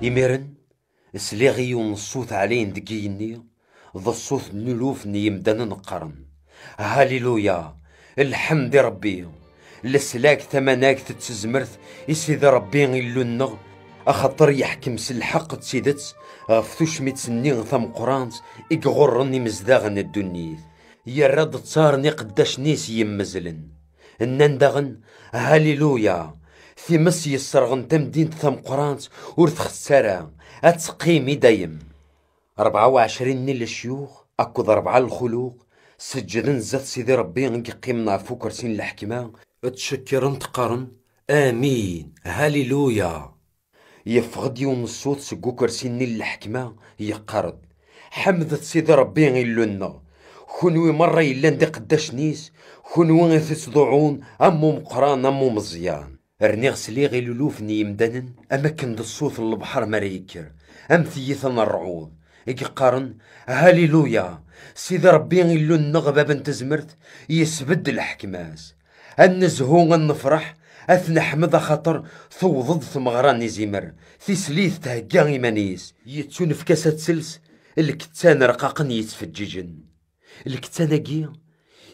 إميرن سليغي الصوت علين دقيني ذا الصوت نلوف يمدن نقرن. هاليلويا الحمد ربي لسلاك ثمناك تتزمرث يسيد ربي إلو النغ أخطر يحكم سلحق تسيدت غفتو شميت سنين ثم قرانت إقغرني مزداغن الدنيث يرد تصارني قداش نيس يمزلن النندغن هاليلويا في مس يسرغن تمدين ثم قرانت ورثخ سارة أتقيمي دايم 24 نيل الشيوخ أكد 4 الخلوق سجدن زات سيدي ربي نقيمنا فوق كرسين الحكمة تشكرن تقارن آمين هاليلويا يفغد يوم الصوت سقو كرسين نيل الحكمة يقرد حمدت سيدي ربي غيلونا خنوي مرة إلا ندي قداش نيس خنوي تتضعون أمو مقران أمو مزيان رني غسلي غيلولوف نيمدانن أماكن الصوت البحر مريكر أم ثيثن الرعود يقارن هاليلويا سيدي ربي غيلو النغبة بنت زمرت يسبد الحكماس النزهو النفرح أثنى حمد خطر ثوضد ثمغراني زمر في سليث تهجا إيمانيس يتسون في كاسة سلس الكتان رقاقن يتفججن الكتاناكي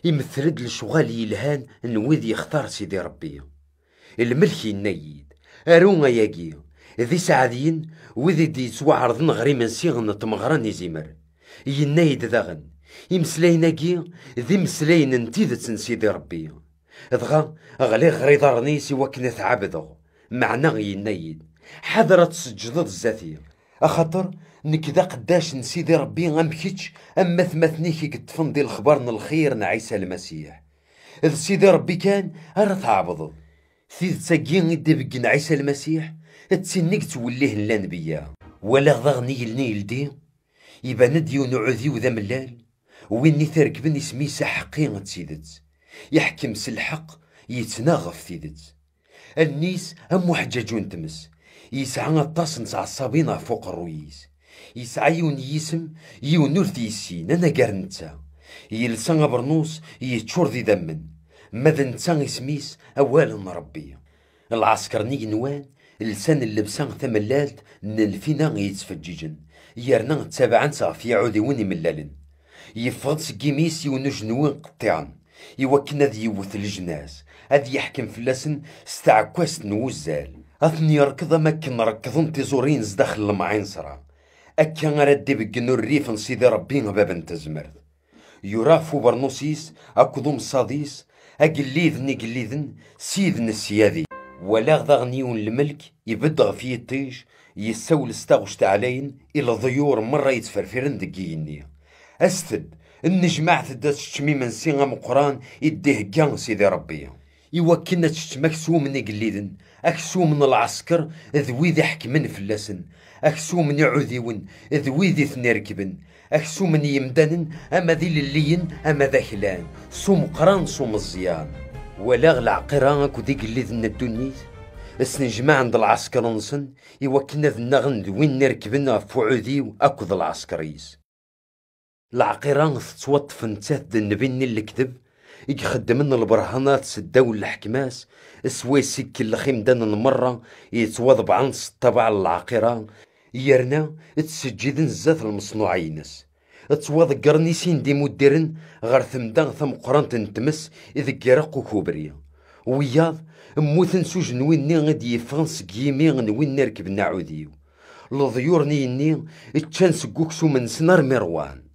يمثلد لشغال يلهان نويذ يختار سيدي ربي الملك النايد أرونا ياكي ذي سعدين وذي دي توعرضن غري من سيغن تمغراني زمر ينايد ذاغن يمسلايناكي ذي مسلاين انتيذت سيدي ربي دغا غلي غري دارني سوا كنت عبدو معنا ينايد حضرت سجدت الزاتية أخاطر نكذا قداش نسيدي ربي غمكيتش أما ثمثني كي كتفن دي الخبر الخير نعيسى المسيح إذ سيدي ربي كان أرى تعبض ثيذ تاقين يدي بقن عيسى المسيح تسنيك توليه اللانبياء ولا غضغني النيل يبان ديو نعوذي وذا ملال ويني تركبني سميسة حقين تسيدت يحكم سلحق يتناغف ثيدت النيس هم حجاجون تمس يسعى الطاس نتاع الصابينة فوق الرويس يسعى يون يسم يونور ثيسين انا قرنتا يلسان برنوس يتشور ذي دمن ماذا نتا اسميس اولا ربي العسكرني نوان لسان اللبسان ثملالت نلفينا يتفججن يرنا تابعا في عودي وني ملالن يفض سكيميس يونجنوين قطيعا يوكنا ذي يوث الجناس هذ يحكم فلاسن ستعكواس نوزال أثني ركض مكن ركضن تزورين زداخل المعين صرا أكا غردي بقنو الريف نسيدي ربي باب انتزمرد يرافو برنوسيس أكضم صاديس أقليذني قليذن سيدن السيادي ولا غضغنيون الملك يبدغ فيه الطيش يسول استغش تعلين إلى ضيور مرة يتفرفرن دقيني أستد النجمع تدات تشميم نسيغا مقران يديه كان سيدي ربي يوكلنا تشتمكسو من قليدن أكسو من العسكر ذويذي حكمن فلاسن أكسو من عذيون ذويذي ثنركبن أكسو من يمدانن أما ذي لليين أما ذاكلان سو مقران سو مزيان ولا غلع قرانك وذي قليدن الدنيث السنجمع عند العسكر نصن يوكلنا ذنغن ذوين نركبن فعودي أكد العسكريس العقيران تتوطف نتات النبي اللي كذب يخدمن البرهانات سداو الحكماس سويسك الخيمدان المرة يتوضب عن الطبع العقيران يرنا تسجدن زات المصنوعينس تواض قرنيسين دي مديرن غير ثمدان ثم قران تنتمس إذ كيرقو كوبريا وياض موثن سوجن ويني غادي يفغنس كيمي وين نركب نعوديو لضيور نيني اتشان سقوكسو من سنار مروان